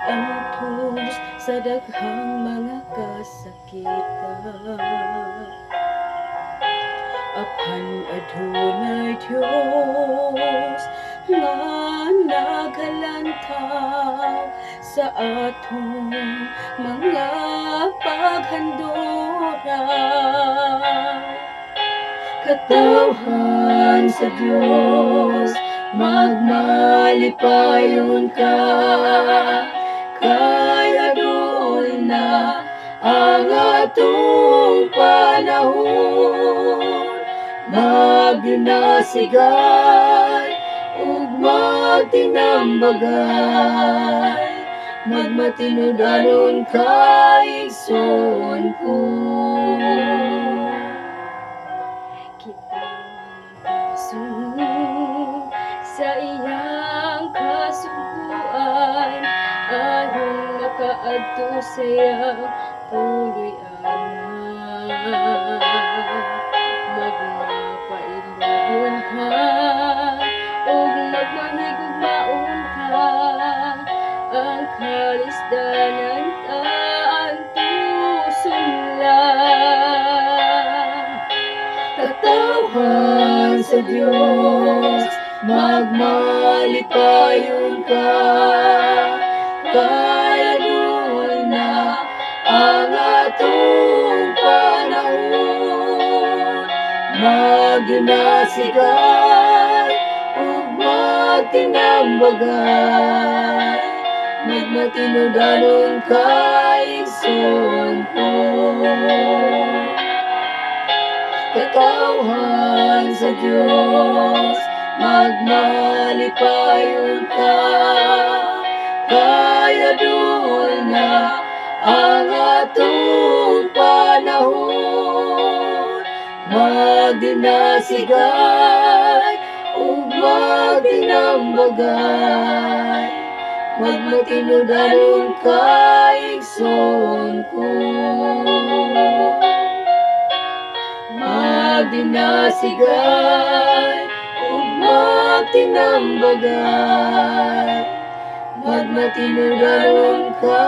antos sa daghang mga kasakitan. Apan adunay Dios nga naghalantaw sa atong mga paghandura. Katawhan sa Dios, magmalipayon ka, kaya doon na ang atong panahon. Magdinasigay ug magtinambagay, magmatinudanon ka igsoon ko. Kita magkasunod sa iyang kasubuan, ayon makaadto sa iyang puloy-anan. Magmapailuhon ka ug magmahigugmaon ka, ang kalisdanan taan tusunlan. Katawhan sa Dios, magmalipayon ka, kaya doon na ang atong panahon. Magdinasigay ug magtinambagay, magmatinudanon ka igsoon ko. Katawhan sa Dios, magmalipayon ka, kaya doon na ang atong panahon. Magdinasigay ug magtinambagay, magmatinudanon ka igsoon ko. Magdinasigay ug magtinambagay, magmatinudanon ka